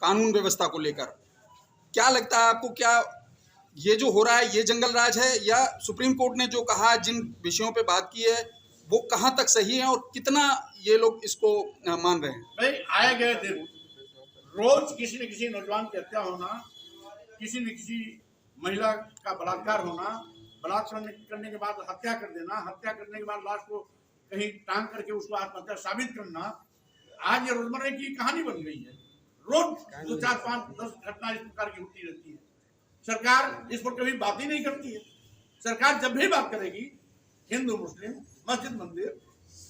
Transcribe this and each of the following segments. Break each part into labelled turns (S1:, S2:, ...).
S1: कानून व्यवस्था को लेकर। क्या लगता है आपको, क्या ये जो हो रहा है ये जंगल राज है, या सुप्रीम कोर्ट ने जो कहा, जिन विषयों पे बात की है, वो कहाँ तक सही है और कितना ये लोग इसको मान रहे हैं?
S2: भाई आए गए दिन रोज किसी न किसी नौजवान की हत्या होना, किसी न किसी महिला का बलात्कार होना, बलात्कार करने के बाद हत्या कर देना, हत्या करने के बाद लाश को कहीं टांग करके उसको आत्महत्या साबित करना, आज ये रोजमर्रा की कहानी बन गई है। रोज 2, 4, 5, 10 घटना इस प्रकार की होती रहती है। सरकार इस पर कभी बात ही नहीं करती है। सरकार जब भी बात करेगी हिंदू मुस्लिम, मस्जिद मंदिर,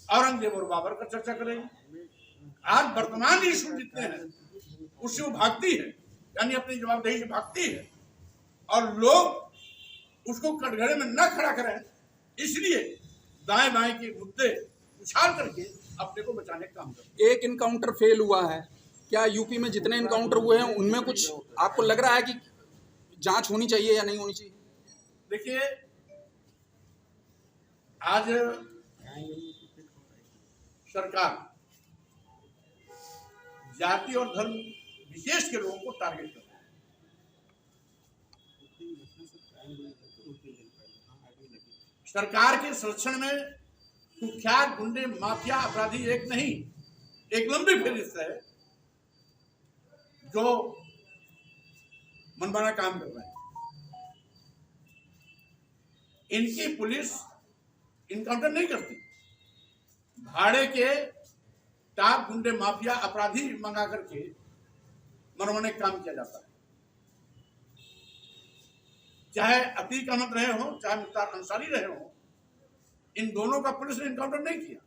S2: औरंगजेब और बाबर का चर्चा करेगी। आज वर्तमान इशू जितने हैं उससे वो भागती है, यानी अपनी जवाबदेही से भागती है, और लोग उसको कटघरे में न खड़ा करें, इसलिए दाएं बाएं के मुद्दे उछाल करके अपने को बचाने का काम करते हैं।
S1: एक इनकाउंटर फेल हुआ है, क्या यूपी में जितने इनकाउंटर हुए हैं उनमें कुछ आपको लग रहा है कि जांच होनी चाहिए या नहीं होनी चाहिए?
S2: देखिए, आज सरकार जाति और धर्म विशेष के लोगों को टारगेट कर रही है। सरकार के संरक्षण में कुख्यात गुंडे माफिया अपराधी एक नहीं, एक लंबी फहरिस्त है जो मनमाना काम कर रहे हैं। इनकी पुलिस इनकाउंटर नहीं करती, भाड़े के टाप गुंडे माफिया अपराधी मंगा करके मनमाने काम किया जाता है। चाहे अतीक अहमद रहे हो, चाहे मुख्तार अंसारी रहे हो, इन दोनों का पुलिस ने इनकाउंटर नहीं किया।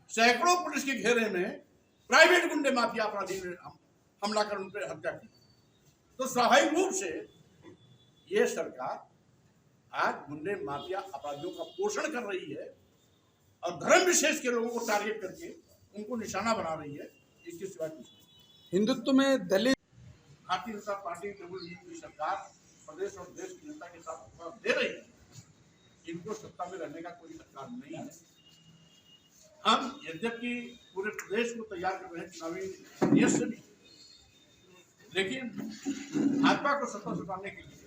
S2: सैकड़ों पुलिस के घेरे में प्राइवेट गुंडे माफिया अपराधी ने हमला कर उन पर हत्या की। तो स्वाभाविक रूप से ये सरकार आज गुंडे माफिया अपराधियों का पोषण कर रही है और धर्म विशेष के लोगों को टारगेट करके उनको निशाना बना रही है। इसके सिवाय कुछ नहीं।
S1: हिंदुत्व में दलित,
S2: भारतीय जनता पार्टी की सरकार प्रदेश और देश की जनता के साथ साथ दे रही है, इनको सत्ता में रहने का कोई अधिकार नहीं है। हम यद्यपि पूरे प्रदेश को तैयार कर रहे हैं चुनावी नियत से भी, लेकिन भाजपा को सत्ता सुधारने के लिए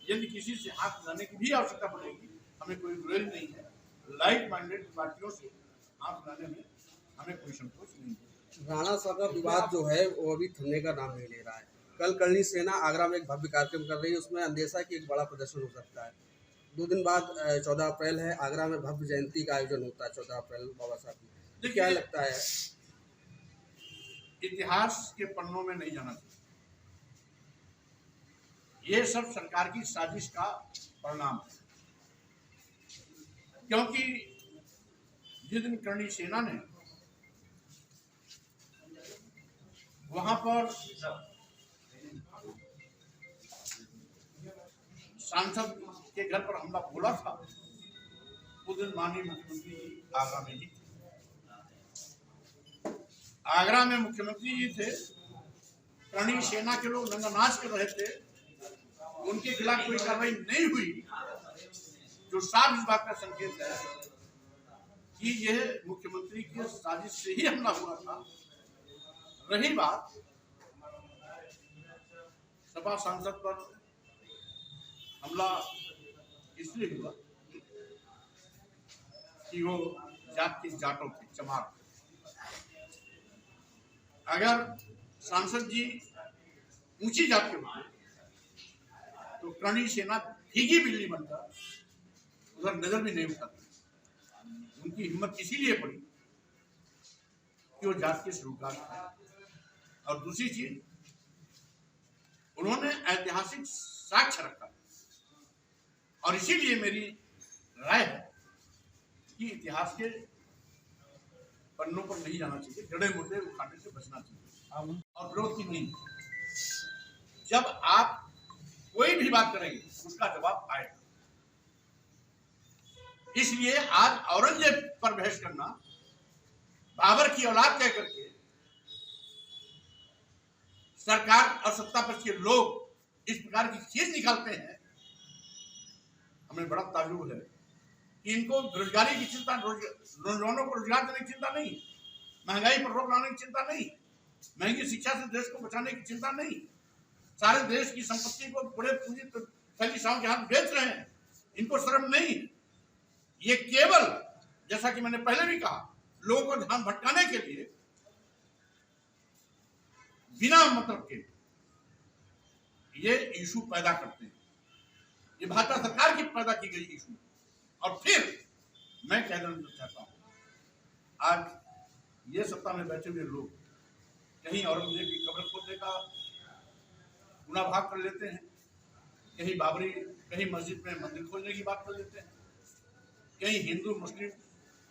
S2: यदि किसी से हाथ मिलाने की भी आवश्यकता पड़ेगी, हमें कोई विरोध नहीं है। लाइट माइंडेड पार्टियों से हाथ मिलाने में हमें कोई संकोच नहीं है।
S3: राणा साहब का विवाद जो है वो अभी थमने का नाम नहीं ले रहा है। कल करणी सेना आगरा में एक भव्य कार्यक्रम कर रही है, उसमें अंदेशा की एक बड़ा प्रदर्शन हो सकता है। 2 दिन बाद 14 अप्रैल है, आगरा में भव्य जयंती का आयोजन होता है 14 अप्रैल बाबा साहब की। क्या लगता है?
S2: इतिहास के पन्नों में नहीं जाना चाहिए। ये सब सरकार की साजिश का परिणाम है, क्योंकि जिस दिन करणी सेना ने वहां पर सांसद के घर पर हमला बोला था, उस दिन माननीय मुख्यमंत्री जी आगरा में जी थे। आगरा में मुख्यमंत्री जी थे, करणी सेना के लोग नंगा नाच कर रहे थे, उनके खिलाफ कोई कार्रवाई नहीं हुई, जो साफ इस बात का संकेत है कि यह मुख्यमंत्री की साजिश से ही हमला हुआ था। रही बात सपा सांसद पर हमला इसलिए हुआ कि वो जात के जाटों थे, चमार। अगर सांसद जी ऊंची जात के होते तो करणी सेना भीगी बिल्ली बनकर उधर नजर भी नहीं उठाती। उनकी हिम्मत इसीलिए पड़ी कि वो जात के सरोकार थे। और दूसरी चीज, उन्होंने ऐतिहासिक साक्ष्य रखा, और इसीलिए मेरी राय है कि इतिहास के पन्नों पर नहीं जाना चाहिए, जड़े मुद्दे उठाने से बचना चाहिए और विरोध की नींद। जब आप कोई भी बात करेंगे उसका जवाब आएगा। इसलिए आज औरंगजेब पर बहस करना, बाबर की औलाद कह करके सरकार और सत्ता पक्ष के लोग इस प्रकार की चीज निकालते हैं, हमें बड़ा ताज्जुब है कि इनको बेरोजगारी की चिंता, नौजवानों को रोजगार देने की चिंता नहीं, महंगाई पर रोक लाने की चिंता नहीं, महंगी शिक्षा से देश को बचाने की चिंता नहीं। सारे देश की संपत्ति को बड़े पूंजी फैलिसाओं के हाथ बेच रहे हैं, इनको शर्म नहीं। ये केवल, जैसा कि मैंने पहले भी कहा, लोगों को ध्यान भटकाने के लिए बिना मतलब के ये इशू पैदा करते हैं। ये भाजपा सरकार की पैदा की गई इशू। और फिर मैं कह देना चाहता हूं, आज ये सत्ता में बैठे हुए लोग कहीं औरंगजेब की कब्र खोदने का गुना भाग कर लेते हैं, कहीं मस्जिद में मंदिर खोलने की बात कर लेते हैं, कहीं हिंदू मुस्लिम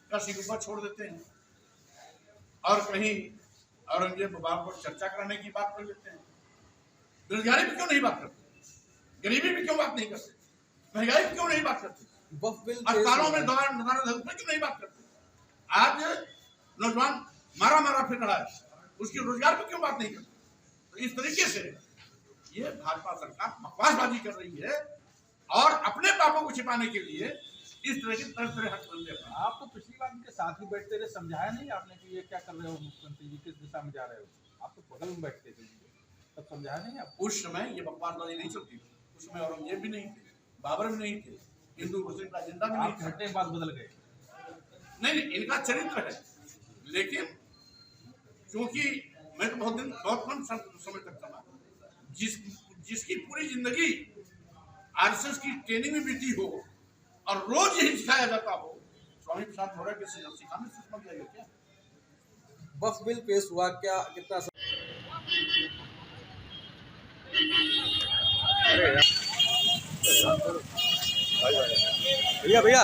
S2: का सिलसिला छोड़ देते हैं, और कहीं औरंगजेब बाप पर चर्चा कराने की बात कर लेते हैं। बेरोजगारी पे क्यों नहीं बात करते? गरीबी पे क्यों बात नहीं करते? महंगाई पे क्यों नहीं बात करते? अस्पतालों में क्यों नहीं बात करते? आज नौजवान मारा फिर रहा है, उसकी रोजगार पे क्यों बात नहीं करते? तो इस तरीके से ये भाजपा सरकार बकवासबाजी कर रही है और अपने पापों को छिपाने के लिए इस तरह के तरह हट बन रहे।
S4: आप तो पिछली बार उनके साथ ही बैठते रहे, समझाया नहीं आपने कि ये क्या कर रहे हो मुख्यमंत्री जी, किस दिशा में जा रहे हो? आप तो बगल में बैठते थे, तब समझाया नहीं आप?
S2: उस समय ये बकवासबाजी नहीं चलती थी। उस समय औरंगजेब भी नहीं थे, बाबर भी नहीं थे, हिंदू मुस्लिम का एजेंडा भी नहीं था।
S4: घटने बाद बदल गए?
S2: नहीं, इनका चरित्र है, लेकिन क्योंकि मैं तो बहुत कम समय तक चला, जिसकी पूरी जिंदगी आरएसएस की ट्रेनिंग में बीती हो और रोज यही सिखाया जाता हो, स्वामी प्रसाद मौर्य के सिखाने से समझ जाएगा क्या?
S3: वक्फ बिल पेश हुआ, क्या कितना भैया भैया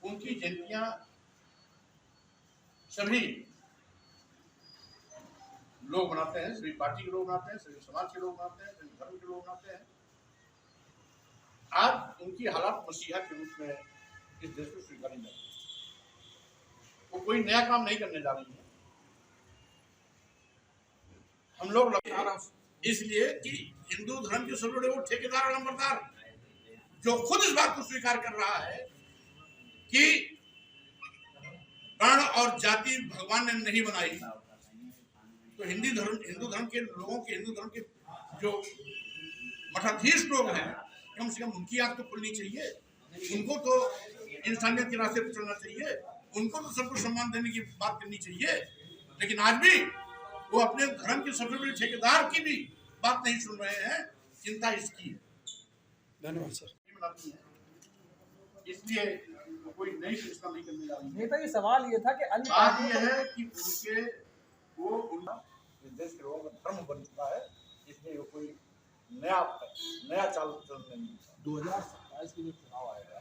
S2: उनकी जयंतियां सभी लोग मनाते हैं, सभी पार्टी के लोग मनाते हैं, सभी समाज के लोग मनाते हैं, सभी धर्म के लोग मनाते हैं। आज उनकी हालात मसीहा के रूप में इस देश में स्वीकारी जा रही है। वो कोई नया काम नहीं करने जा रही है। हम लोग इसलिए कि हिंदू धर्म के सबसे बड़े वो ठेकेदार और नंबरदार जो खुद इस बात को स्वीकार कर रहा है कि वर्ण और जाति भगवान ने नहीं बनाई, तो हिंदू धर्म के लोगों के, हिंदू धर्म के जो मठाधीश लोग हैं, कम से कम उनकी आंख तो खुलनी चाहिए। उनको तो इंसानियत के रास्ते पर चलना चाहिए, उनको तो सबको सम्मान देने की बात करनी चाहिए। लेकिन आज भी वो अपने धर्म के सबसे बड़े ठेकेदार की भी बात नहीं सुन रहे हैं। चिंता इसकी है।
S1: धन्यवाद सर।
S2: इसलिए कोई नई फैसला नहीं करने जा रही है।
S4: नेता, ये सवाल ये था कि अन्य
S2: बात यह है कि उनका देश के लोगों का धर्म बन चुका है, इसलिए वो कोई नया चाल चल नहीं।
S4: 2027 के जो चुनाव आएगा